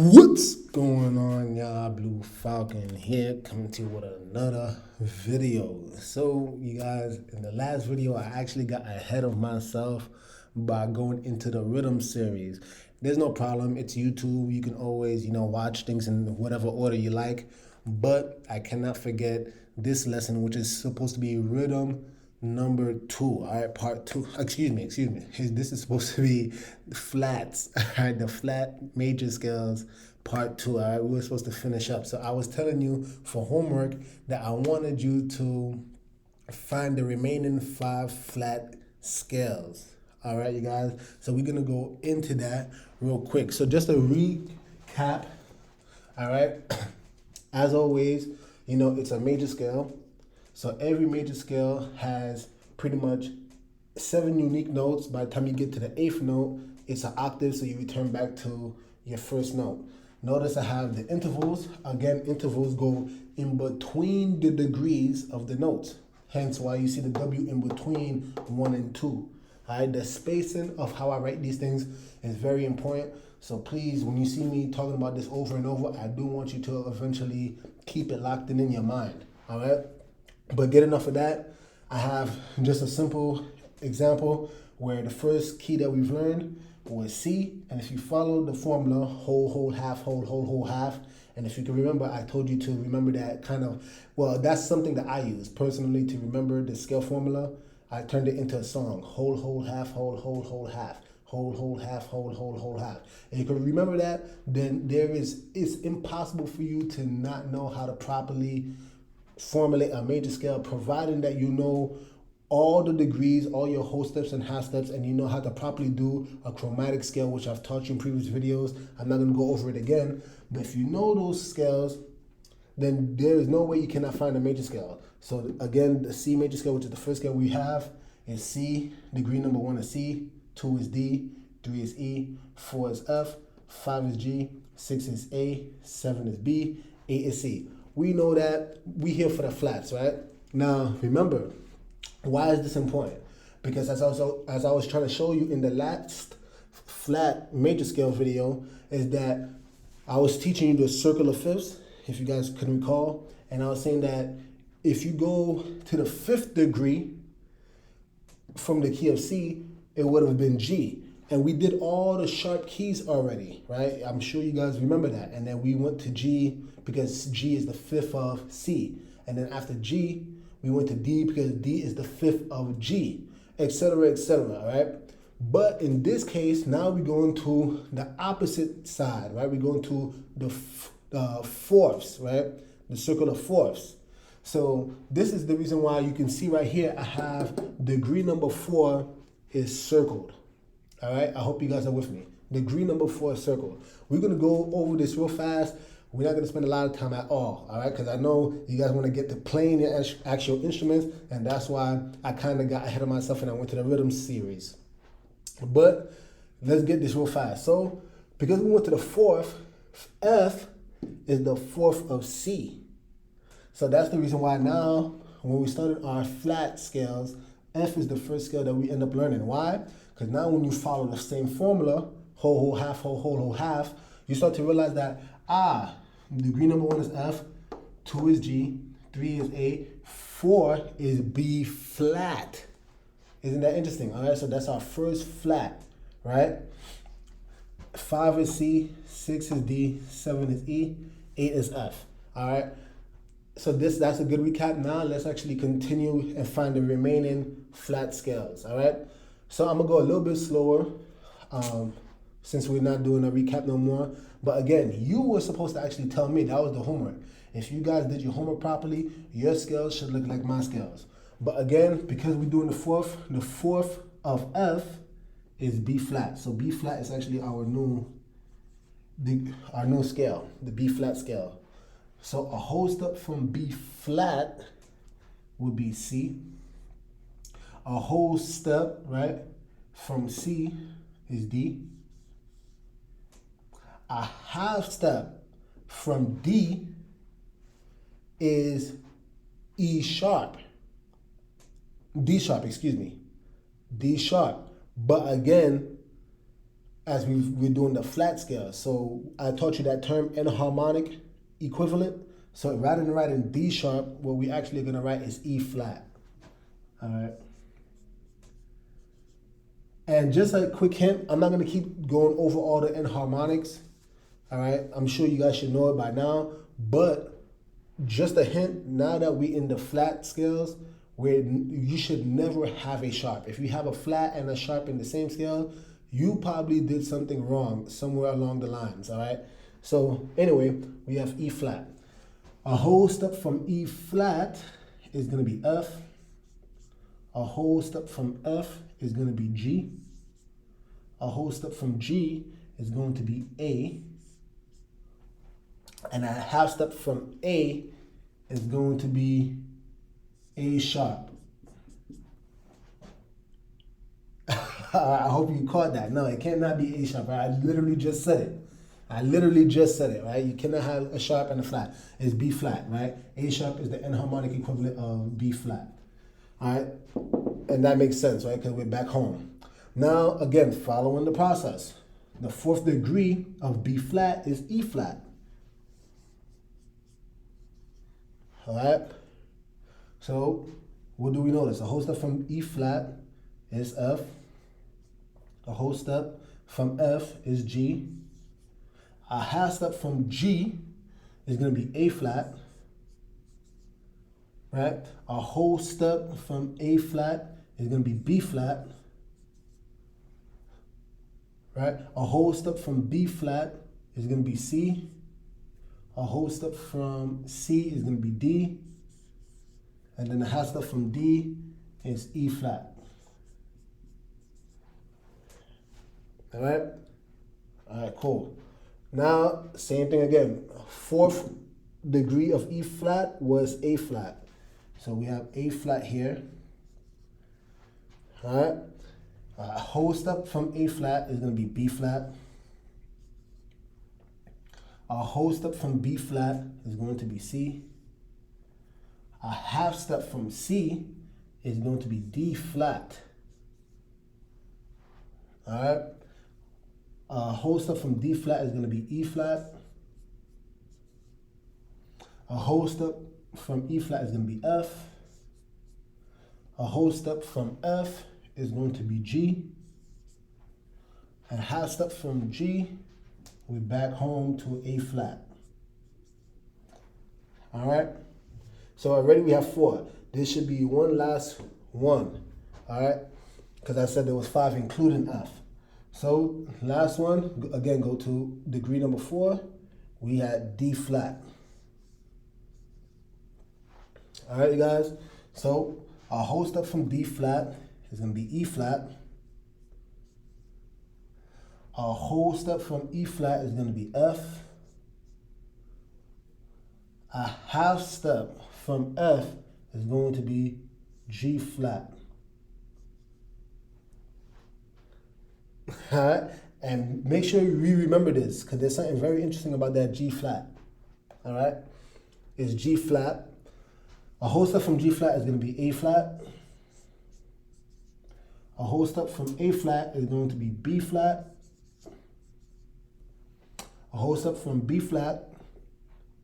What's going on, y'all? Blue Falcon here, coming to you with another video. So, you guys, in the last video, I actually got ahead of myself by going into the rhythm series. There's no problem. It's YouTube. You can always, watch things in whatever order you like. But I cannot forget this lesson, which is supposed to be rhythm number 2, all right, part 2. Excuse me. This is supposed to be flats, all right, the flat major scales, part 2, all right. We were supposed to finish up. So I was telling you for homework that I wanted you to find the remaining 5 flat scales. All right, you guys. So we're gonna go into that real quick. So just a recap, all right. As always, it's a major scale. So every major scale has pretty much 7 unique notes. By the time you get to the 8th note, it's an octave, so you return back to your first note. Notice I have the intervals. Again, intervals go in between the degrees of the notes. Hence why you see the W in between 1 and 2. All right, the spacing of how I write these things is very important. So please, when you see me talking about this over and over, I do want you to eventually keep it locked in your mind. All right. But get enough of that. I have just a simple example where the first key that we've learned was C. And if you follow the formula, whole, whole, half, whole, whole, whole, half. And if you can remember, I told you to remember that that's something that I use personally to remember the scale formula. I turned it into a song. Whole, whole, half, whole, whole, whole, half. Whole, whole, half, whole, whole, whole, half. And you can remember that, then it's impossible for you to not know how to properly formulate a major scale, providing that you know all the degrees, all your whole steps and half steps, and you know how to properly do a chromatic scale, which I've taught you in previous videos. I'm not going to go over it again, but if you know those scales, then there is no way you cannot find a major scale. So again, the C major scale, which is the first scale we have, is C. Degree number 1 is C, 2 is D, 3 is E, 4 is F, 5 is G, 6 is A, 7 is B, 8 is C. We know that we here for the flats, right? Now, remember, why is this important? Because as I was trying to show you in the last flat major scale video, is that I was teaching you the circle of fifths, if you guys can recall, and I was saying that if you go to the 5th degree from the key of C, it would have been G. And we did all the sharp keys already, right? I'm sure you guys remember that. And then we went to G because G is the 5th of C. And then after G, we went to D because D is the 5th of G, etc., all right? But in this case, now we're going to the opposite side, right? We're going to the fourths, right? The circle of fourths. So this is the reason why you can see right here, I have degree number 4 is circled. All right, I hope you guys are with me. Degree number 4 is circled. We're going to go over this real fast. We're not going to spend a lot of time at all right? Because I know you guys want to get to playing your actual instruments, and that's why I kind of got ahead of myself and I went to the rhythm series. But let's get this real fast. So, because we went to the 4th, F is the 4th of C. So that's the reason why now, when we started our flat scales, F is the first scale that we end up learning. Why? Because now when you follow the same formula, whole, whole, half, whole, whole, whole, half, you start to realize that, degree number 1 is F, 2 is G, 3 is A, 4 is B flat. Isn't that interesting? All right, so that's our first flat, right? 5 is C, 6 is D, 7 is E, 8 is F. All right. So that's a good recap. Now let's actually continue and find the remaining flat scales, all right? So I'm gonna go a little bit slower since we're not doing a recap no more. But again, you were supposed to actually tell me, that was the homework. If you guys did your homework properly, your scales should look like my scales. But again, because we're doing the fourth of F is B flat. So B flat is actually our new scale, the B flat scale. So a whole step from B flat would be C. A whole step, right, from C is D. A half step from D is D sharp. But again, as we're doing the flat scale. So I taught you that term enharmonic equivalent. So rather than writing D sharp, what we actually are going to write is E flat. All right. And just a quick hint, I'm not going to keep going over all the enharmonics. All right. I'm sure you guys should know it by now. But just a hint, now that we're in the flat scales, where you should never have a sharp. If you have a flat and a sharp in the same scale, you probably did something wrong somewhere along the lines, all right? So anyway, we have E flat. A whole step from E flat is gonna be F. A whole step from F is gonna be G. A whole step from G is going to be A. And a half step from A is going to be A sharp. I hope you caught that. No, it cannot be A sharp. Right? I literally just said it. Right? You cannot have a sharp and a flat. It's B flat, right? A sharp is the enharmonic equivalent of B flat. All right? And that makes sense, right? Because we're back home. Now, again, following the process. The fourth degree of B flat is E flat. All right? So, what do we notice? A whole step from E flat is F. A whole step from F is G. A half step from G is going to be A flat. Right? A whole step from A flat is going to be B flat. Right? A whole step from B flat is going to be C. A whole step from C is going to be D. And then the half step from D is E flat. All right? All right, cool. Now, same thing again. Fourth degree of E flat was A flat. So we have A flat here. All right? A whole step from A flat is going to be B flat. A whole step from B flat is going to be C. A half step from C is going to be D flat. All right? A whole step from D flat is going to be E flat. A whole step from E flat is going to be F. A whole step from F is going to be G. And a half step from G, we're back home to A flat. All right? So already we have 4. This should be one last one. All right? Because I said there was 5 including F. So last one, again, go to degree number 4. We had D flat. All right, you guys? So a whole step from D flat is going to be E flat. A whole step from E flat is going to be F. A half step from F is going to be G flat. All right? And make sure we remember this, because there's something very interesting about that G flat. All right? It's G flat. A whole step from G flat is going to be A flat. A whole step from A flat is going to be B flat. A whole step from B flat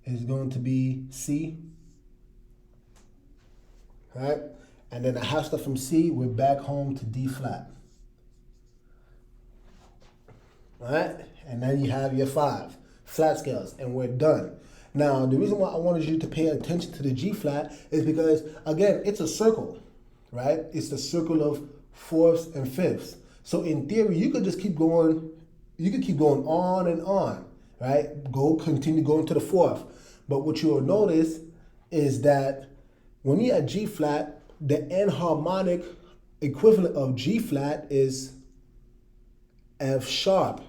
is going to be C. All right? And then a half step from C, we're back home to D flat. All right? And then you have your 5 flat scales, and we're done. Now, the reason why I wanted you to pay attention to the G flat is because, again, it's a circle, right? It's the circle of 4ths and 5ths. So in theory, you could just keep going, you could keep going on and on, right? Continue going to the 4th. But what you'll notice is that when you're at G flat, the enharmonic equivalent of G flat is F sharp,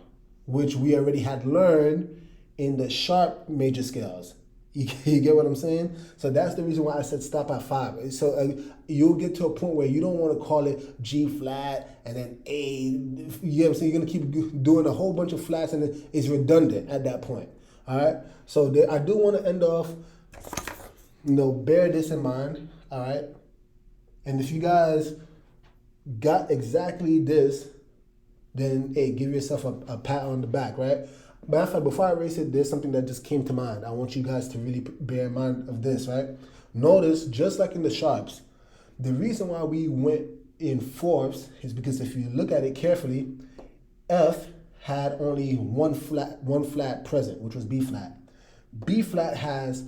which we already had learned in the sharp major scales. You get what I'm saying? So that's the reason why I said stop at 5. So you'll get to a point where you don't want to call it G flat and then A. You get what I'm saying? You're going to keep doing a whole bunch of flats, and it's redundant at that point. All right? So I do want to end off, bear this in mind. All right? And if you guys got exactly this, then hey, give yourself a pat on the back, right? Matter of fact, before I erase it, there's something that just came to mind. I want you guys to really bear in mind of this, right? Notice, just like in the sharps, the reason why we went in fourths is because if you look at it carefully, F had only one flat present, which was B flat. B flat has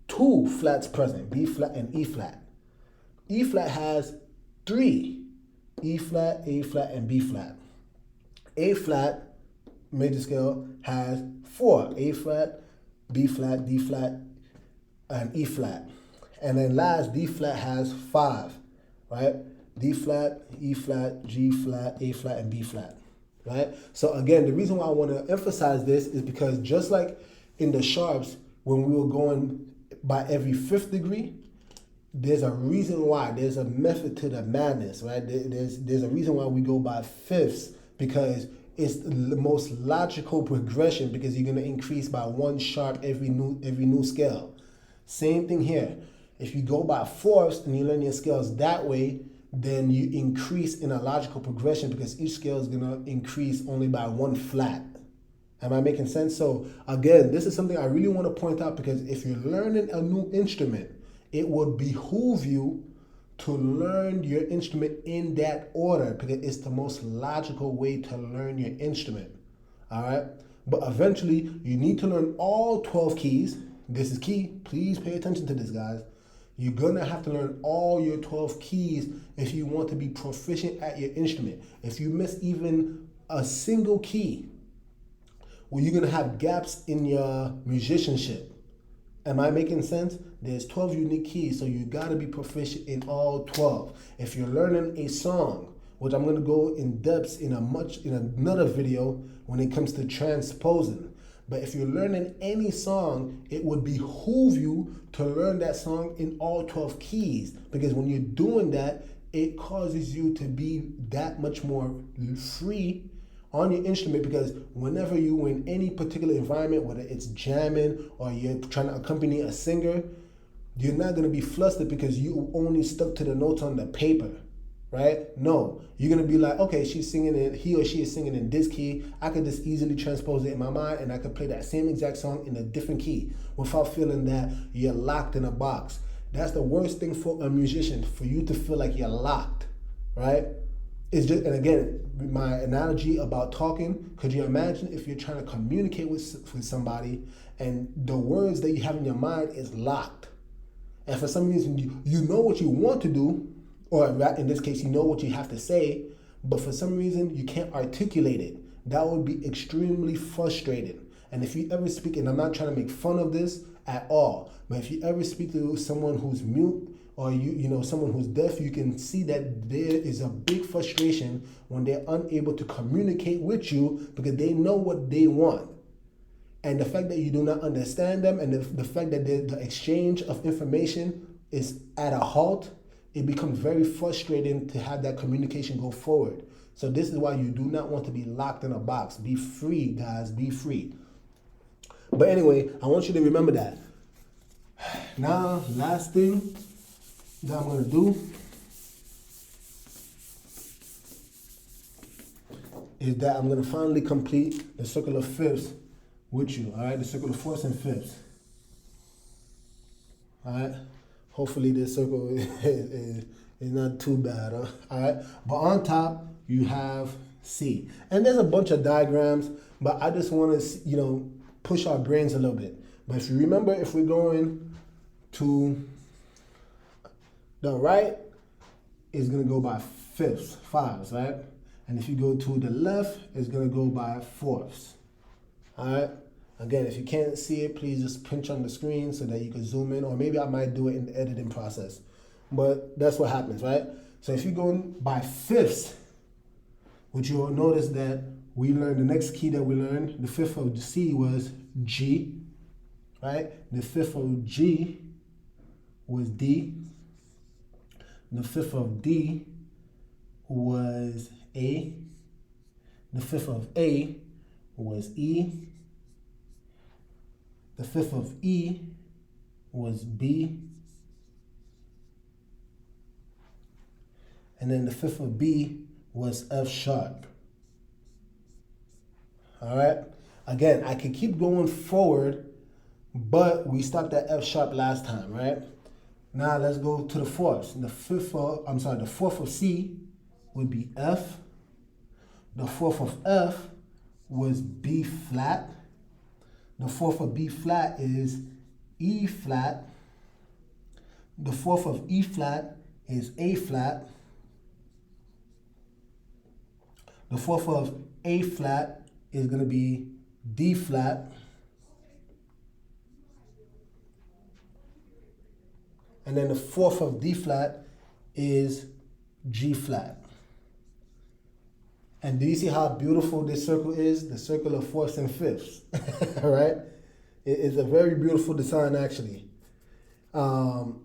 two flats present, B flat and E flat. E flat has three, E flat, A flat, and B flat. A flat, major scale, has four, A flat, B flat, D flat, and E flat. And then last, D flat has five, right? D flat, E flat, G flat, A flat, and B flat, right? So again, the reason why I want to emphasize this is because just like in the sharps, when we were going by every fifth degree, there's a reason why. There's a method to the madness, right? There's a reason why we go by fifths, because it's the most logical progression, because you're going to increase by one sharp every new scale. Same thing here. If you go by fourths and you learn your scales that way, then you increase in a logical progression, because each scale is going to increase only by one flat. Am I making sense? So again, this is something I really want to point out, because if you're learning a new instrument, it would behoove you to learn your instrument in that order, because it's the most logical way to learn your instrument. All right? But eventually, you need to learn all 12 keys. This is key. Please pay attention to this, guys. You're going to have to learn all your 12 keys if you want to be proficient at your instrument. If you miss even a single key, well, you're going to have gaps in your musicianship. Am I making sense? There's 12 unique keys, so you got to be proficient in all 12. If you're learning a song, which I'm going to go in depth in another video when it comes to transposing. But if you're learning any song, it would behoove you to learn that song in all 12 keys, because when you're doing that, it causes you to be that much more free on your instrument, because whenever you're in any particular environment, whether it's jamming or you're trying to accompany a singer, you're not going to be flustered because you only stuck to the notes on the paper, right? No, you're going to be like, okay, he or she is singing in this key. I could just easily transpose it in my mind, and I could play that same exact song in a different key without feeling that you're locked in a box. That's the worst thing for a musician, for you to feel like you're locked, right? It's just, and again, my analogy about talking, could you imagine if you're trying to communicate with somebody and the words that you have in your mind is locked? And for some reason, you know what you want to do, or in this case, you know what you have to say, but for some reason, you can't articulate it. That would be extremely frustrating. And if you ever speak, and I'm not trying to make fun of this at all, but if you ever speak to someone who's mute, or you know someone who's deaf, you can see that there is a big frustration when they're unable to communicate with you, because they know what they want. And the fact that you do not understand them, and the fact that the exchange of information is at a halt, it becomes very frustrating to have that communication go forward. So this is why you do not want to be locked in a box. Be free, guys, be free. But anyway, I want you to remember that. Now, last thing that I'm going to do is that I'm going to finally complete the circle of fifths with you, all right? The circle of fourths and fifths, all right? Hopefully this circle is not too bad, huh? All right? But on top, you have C. And there's a bunch of diagrams, but I just want to, push our brains a little bit. But if you remember, if we're going to the right, it's going to go by fifths, fives, right? And if you go to the left, it's going to go by fourths, all right? Again, if you can't see it, please just pinch on the screen so that you can zoom in, or maybe I might do it in the editing process. But that's what happens, right? So if you're going by fifths, which you'll notice that we learned the next key that we learned, the fifth of C was G, right? The fifth of G was D. The fifth of D was A. The fifth of A was E. The fifth of E was B. And then the fifth of B was F sharp. all right? Again, I can keep going forward, but we stopped at F sharp last time, right? Now let's go to the fourths. The fourth of C would be F. The fourth of F was B flat. The fourth of B flat is E flat. The fourth of E flat is A flat. The fourth of A flat is going to be D flat. And then the fourth of D flat is G flat. And do you see how beautiful this circle is? The circle of fourths and fifths, all right? It is a very beautiful design, actually. So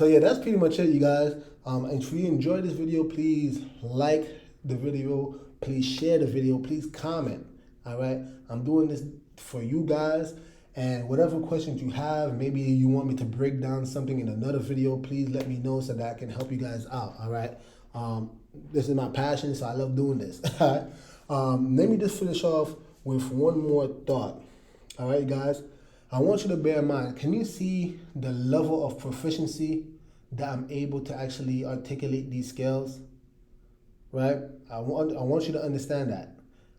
yeah, that's pretty much it, you guys. And if you enjoyed this video, please like the video. Please share the video. Please comment, all right? I'm doing this for you guys. And whatever questions you have, maybe you want me to break down something in another video, please let me know so that I can help you guys out, all right? This is my passion, so I love doing this. Let me just finish off with one more thought. All right, guys? I want you to bear in mind, can you see the level of proficiency that I'm able to actually articulate these scales? Right? I want you to understand that.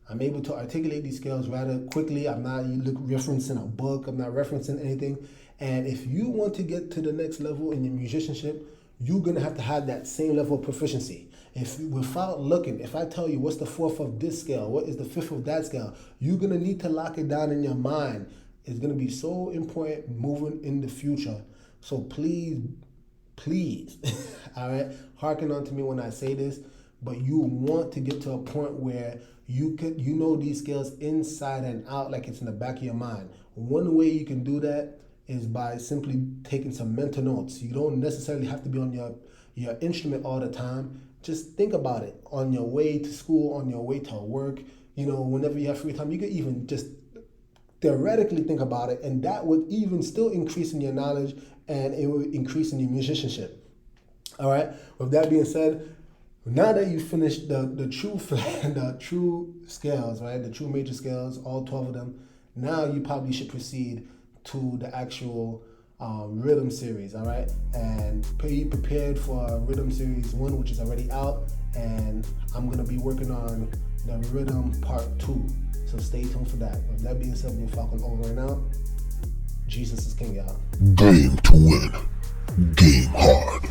I'm able to articulate these scales rather quickly. I'm not referencing a book. I'm not referencing anything. And if you want to get to the next level in your musicianship, you're going to have that same level of proficiency. Without looking, if I tell you what's the fourth of this scale, what is the fifth of that scale, you're going to need to lock it down in your mind. It's going to be so important moving in the future. So please, all right, hearken on to me when I say this, but you want to get to a point where you know these scales inside and out like it's in the back of your mind. One way you can do that is by simply taking some mental notes. You don't necessarily have to be on your instrument all the time. Just think about it on your way to school, on your way to work. You know, whenever you have free time, you could even just theoretically think about it, and that would even still increase in your knowledge and it would increase in your musicianship. All right. With that being said, now that you finished the true scales, right, the true major scales, all 12 of them, now you probably should proceed to the actual rhythm series, all right? And be prepared for rhythm series 1, which is already out, and I'm gonna be working on the rhythm part 2. So stay tuned for that. With that being said, BlueFalcon over and out. Jesus is king, y'all. Game to win. Game hard.